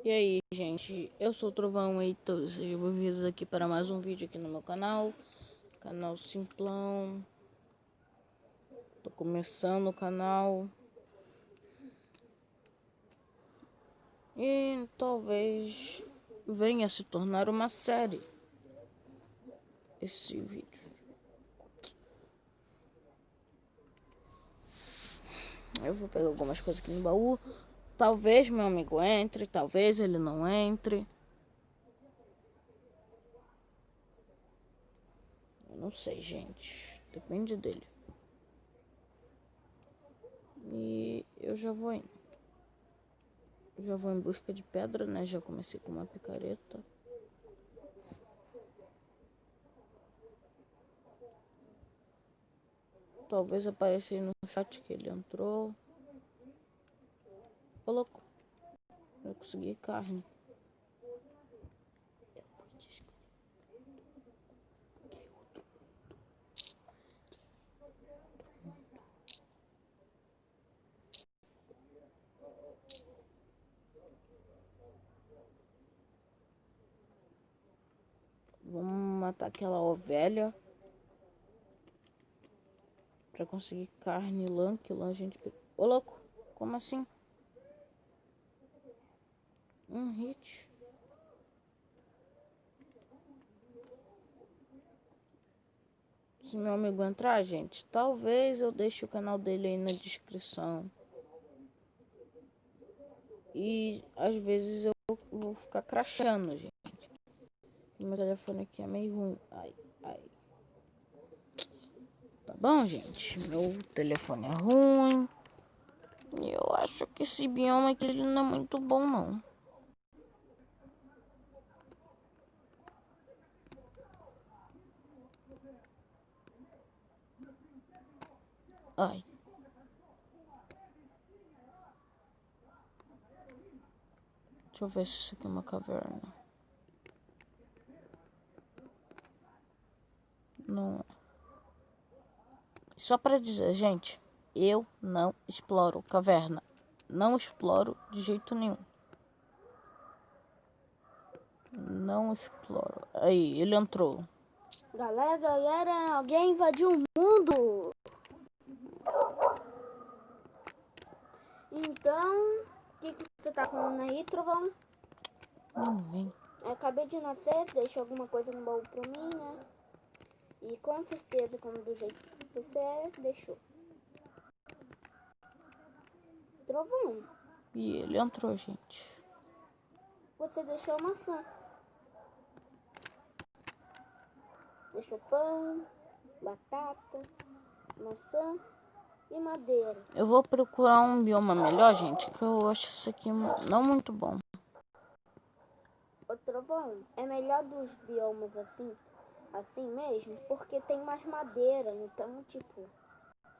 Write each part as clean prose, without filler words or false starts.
E aí, gente, eu sou o Trovão e todos sejam bem-vindos aqui para mais um vídeo aqui no meu canal Simplão. Tô começando o canal e talvez venha se tornar uma série esse vídeo. Eu vou pegar algumas coisas aqui no baú. Talvez meu amigo entre, talvez ele não entre. Eu não sei, gente. Depende dele. E eu já vou indo. Já vou em busca de pedra, né? Já comecei com uma picareta. Talvez apareça aí no chat que ele entrou. Ô, louco. Eu consegui carne. Vamos matar aquela ovelha pra conseguir carne lã, que lã a gente... Ô, louco, como assim? Um hit. Se meu amigo entrar, gente, talvez eu deixe o canal dele aí na descrição. E às vezes eu vou ficar crashando, gente. Meu telefone aqui é meio ruim. Ai. Tá bom, gente? Meu telefone é ruim. E eu acho que esse bioma aqui ele não é muito bom, não. Ai. Deixa eu ver se isso aqui é uma caverna. Não é. Só pra dizer, gente, eu não exploro caverna. Não exploro de jeito nenhum. Não exploro. Aí, ele entrou. Galera, alguém invadiu o mundo. Então, o que você tá falando aí, Trovão? Vem. Eu acabei de nascer, deixou alguma coisa no baú pra mim, né? E com certeza, como do jeito que você é, deixou. Trovão, E ele entrou, gente. você deixou maçã. Deixou pão, batata, maçã e madeira. Eu vou procurar um bioma melhor, gente, que eu acho isso aqui não muito bom. Ô Trovão, é melhor dos biomas assim mesmo, porque tem mais madeira. Então, tipo,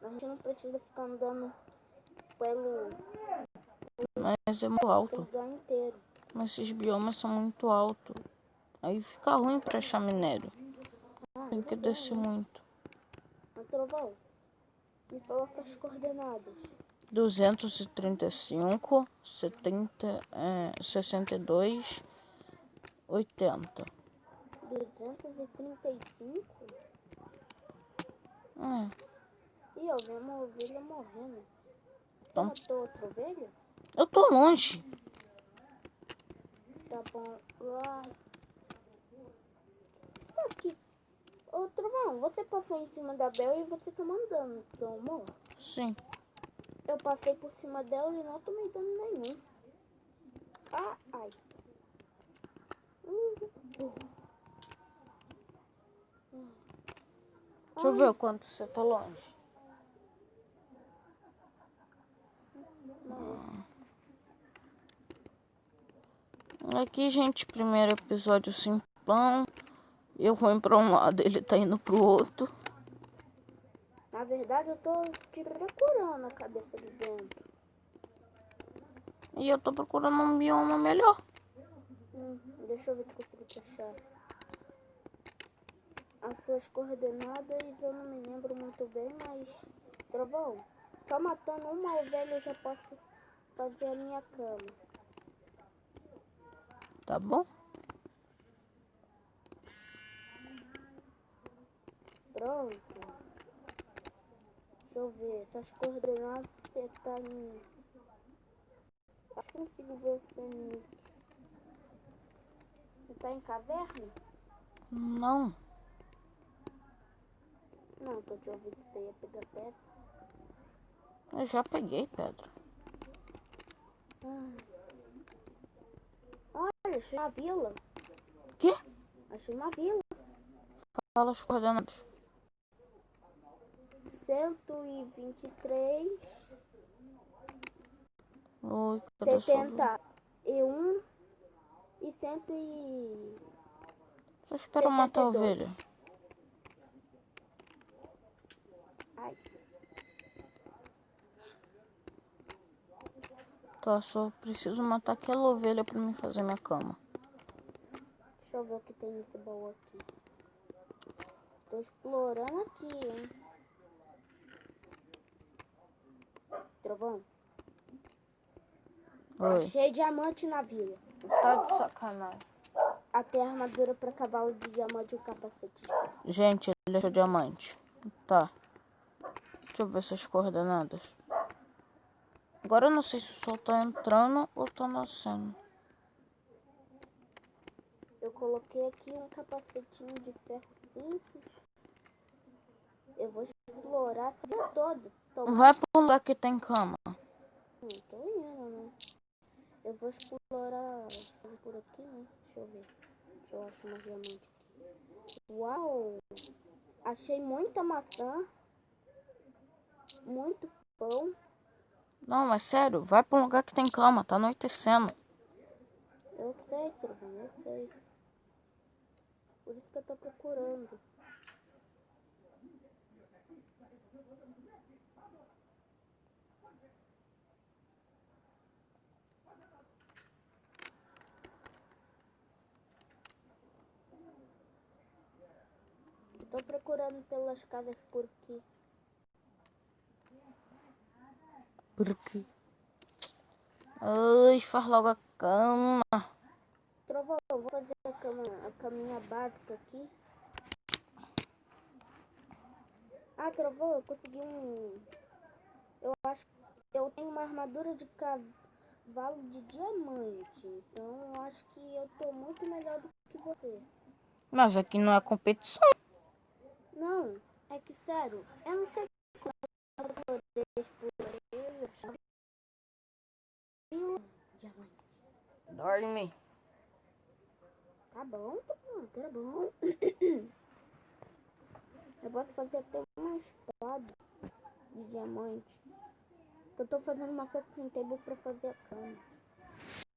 a gente não precisa ficar andando pelo Mas é muito alto. lugar inteiro. Mas esses biomas são muito altos. Aí fica ruim pra achar minério. Tem que descer muito. Ô Trovão, me fala suas coordenadas. 235, 62, 80. 235? Ih, eu vi uma ovelha morrendo. Você Então, matou outra ovelha? eu tô longe. Tá bom. Você tá aqui. Ô Trovão, você passou em cima da Bel e você tá mandando, seu amor? Sim. Eu passei por cima dela e não tomei dano nenhum. Ai. Deixa eu ver o quanto você tá longe. Aqui, gente, primeiro episódio simplão. Eu vou pra um lado, ele tá indo pro outro. Na verdade, eu tô te procurando a cabeça de dentro. E eu tô procurando um bioma melhor. Deixa eu ver se consigo te achar. As suas coordenadas eu não me lembro muito bem, mas... Trovão, só matando uma ovelha eu já posso fazer a minha cama. tá bom? Pronto. Deixa eu ver. Essas coordenadas você tá em... Acho que consigo ver você em... Você tá em caverna? Não. Não, tô te ouvindo que você ia pegar pedra. Eu já peguei pedra. Olha, achei uma vila. Quê? Achei uma vila. Fala as coordenadas. 123, Oi, cadê a sua vida? 71 e 100 e... Só espera eu matar a 62. ovelha. Ai, Tá, só preciso matar aquela ovelha pra mim fazer minha cama. deixa eu ver o que tem nesse baú aqui. Tô explorando aqui, hein. Trovão, Oi. achei diamante na vila. Tá de sacanagem. Até armadura pra cavalo de diamante e o capacete. Gente, ele achou diamante. Tá. Deixa eu ver essas coordenadas. Agora eu não sei se o sol tá entrando ou tá nascendo. Eu coloquei aqui um capacetinho de ferro simples. Eu vou explorar a vila toda. Vai pra um lugar que tem cama. Tô indo, né? Eu vou explorar as coisas por aqui, né? Deixa eu ver. Se eu acho mais diamante aqui. Uau! Achei muita maçã. Muito pão. Não, mas sério, vai pra um lugar que tem cama, tá anoitecendo. Eu sei, Trovão, eu sei. Por isso que eu tô procurando. Eu tô procurando pelas casas por aqui. Por quê? Ai, faz logo a cama. Trovão, eu vou fazer a caminha básica aqui. Ah, Trovão, eu consegui um... Eu acho que eu tenho uma armadura de cavalo de diamante. Então eu acho que eu tô muito melhor do que você. Mas aqui não é competição. Não, é que sério, eu não sei quantas orelhas por aí, eu achava diamante. Dorme. Tá bom, tá bom. Eu posso fazer até uma espada de diamante. Eu tô fazendo uma crafting table pra fazer a cama.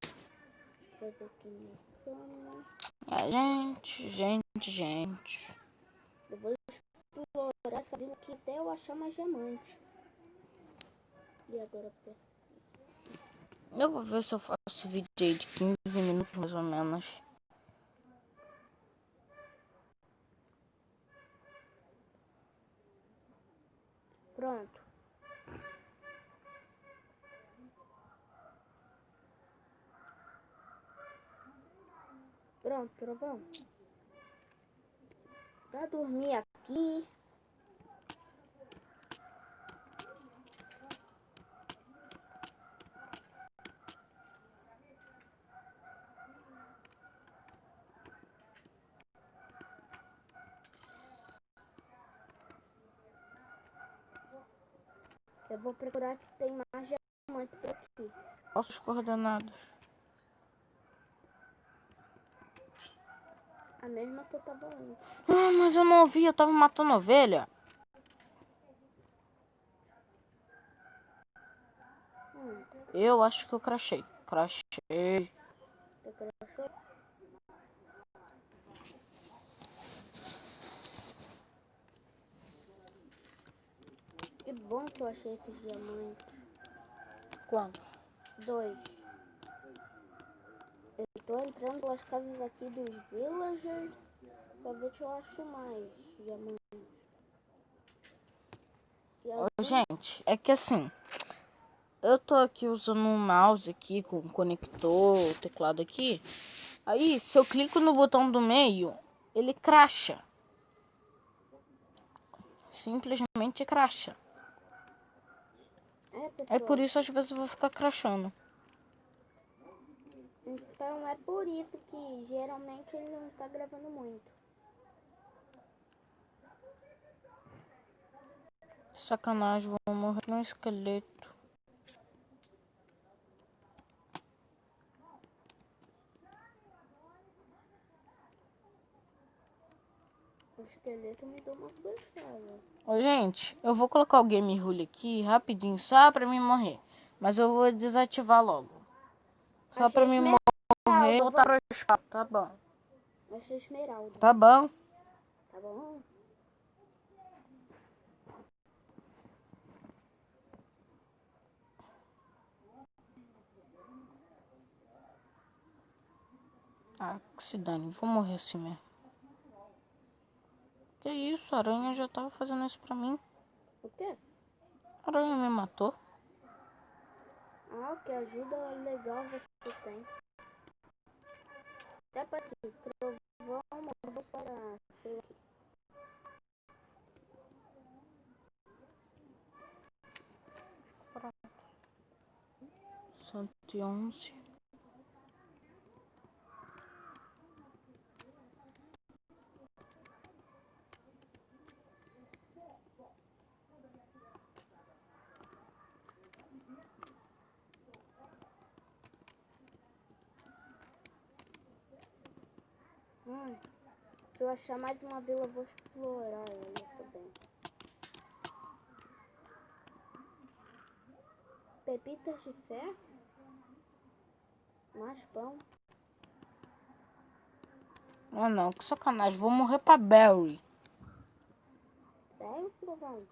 Deixa eu fazer aqui minha cama. Gente. Eu vou explorar essa vila aqui até eu achar mais diamante. E agora Eu vou ver se eu faço vídeo aí de 15 minutos mais ou menos. pronto. Pronto, Trovão. Pra dormir aqui. Eu vou procurar que tem mais diamante por aqui. Posso as coordenadas. A mesma que eu tava antes. Ah, mas eu não ouvi, eu tava matando ovelha. Eu acho que eu crachei. Você achou? Que bom que eu achei esses diamantes. Quanto? 2. Eu tô entrando pelas casas aqui dos villagers pra ver se eu acho mais diamantes. Ô, gente, é que assim, eu tô aqui usando um mouse aqui com conector, teclado aqui. Aí, se eu clico no botão do meio, ele cracha. Simplesmente cracha. É, É pessoal. por isso às vezes eu vou ficar crashando. Então é por isso que geralmente ele não tá gravando muito. Sacanagem, vou morrer num esqueleto. O esqueleto me deu uma flechada. Ô, gente, eu vou colocar o Game Rule aqui rapidinho, só pra mim morrer. Mas eu vou desativar logo. Só pra mim morrer e voltar pro espaço. Tá bom. Achei esmeralda. Tá bom. Tá bom? Ah, que se dane. Vou morrer assim mesmo. Que isso? A aranha já tava fazendo isso pra mim. O quê? A aranha me matou. Ah, que ajuda legal você tem. Até para aqui. Trovão mandou para... sei lá. 111. Se eu achar mais uma vila, eu vou explorar ela também. Pepitas de ferro? Mais pão? Ah, não. Que sacanagem. Vou morrer pra Barry. Sério, Trovão?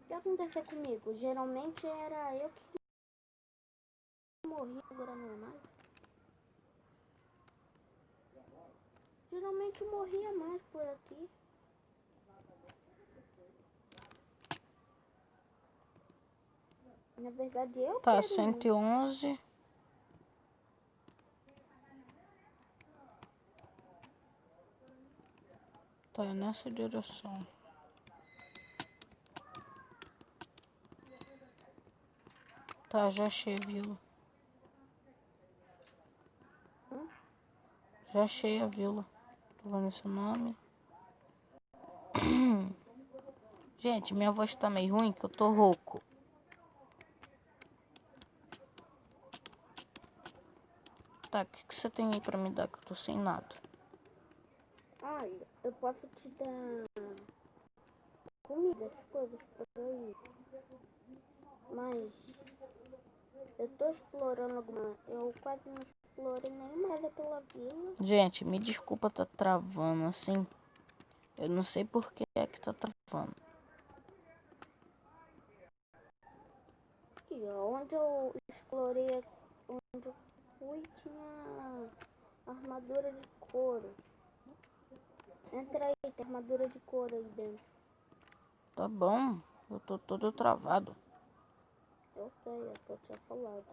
O que aconteceu comigo? Geralmente era eu que morria, agora não é mais. Geralmente eu morria mais por aqui. Na verdade eu Tá, quero muito. 111. Tá, nessa direção. Tá, já achei a vila. Já achei a vila. Tô vendo esse nome. Gente, minha voz tá meio ruim que eu tô rouco. Tá, o que você tem aí pra me dar que eu tô sem nada? Olha, eu posso te dar comida, essas coisas por aí. Mas eu tô explorando alguma. Eu quase não explorei nenhuma área pela vila. Gente, me desculpa tá travando assim. Eu não sei por que é que tá travando. Aqui, ó, onde eu explorei, onde eu fui, tinha armadura de couro. Entra aí, tem armadura de couro aí dentro. Tá bom, eu tô todo travado. Eu sei, é o que eu tinha falado.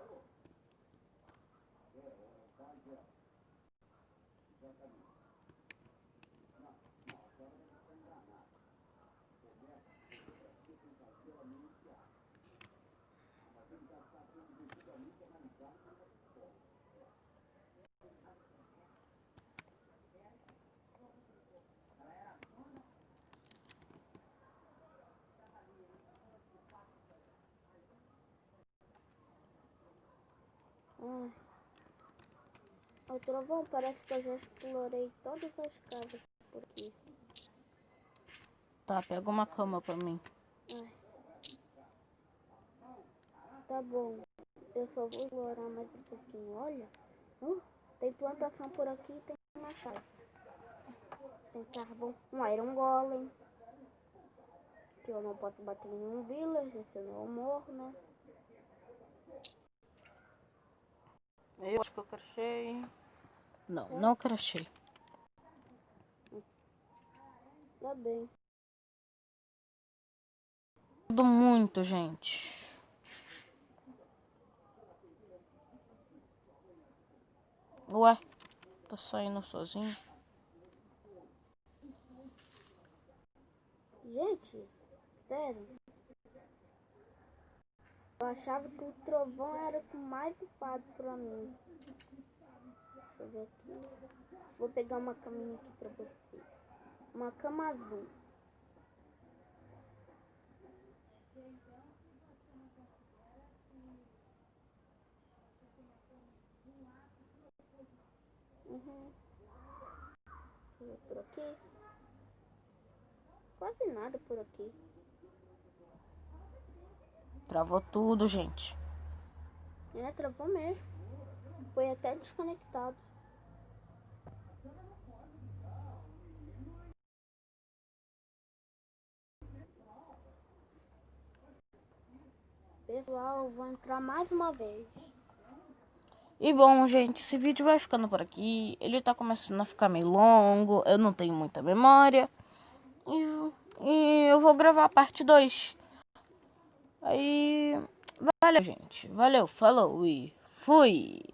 Ai. Ô, Trovão, parece que eu já explorei todas as casas por aqui. Tá, pega uma cama pra mim. Ai. Tá bom, eu só vou explorar mais um pouquinho. Olha, tem plantação por aqui e tem machado. Tem carvão, um Iron Golem. Que eu não posso bater em um village, senão eu morro, né? Eu acho que eu crachei. Não, Certo? não crachei. Tá bem. Tudo muito, gente. Ué, tá saindo sozinho. Gente, sério. Eu achava que o trovão era o mais upado pra mim. Deixa eu ver aqui. Vou pegar uma caminha aqui pra você. Uma cama azul. Uhum. Deixa eu ver por aqui. Quase nada por aqui. Travou tudo, gente. É, travou mesmo. Foi até desconectado. Pessoal, vou entrar mais uma vez. E bom, gente, esse vídeo vai ficando por aqui. Ele tá começando a ficar meio longo. Eu não tenho muita memória. E eu vou gravar a parte 2. Aí, valeu, gente. Valeu, falou e fui!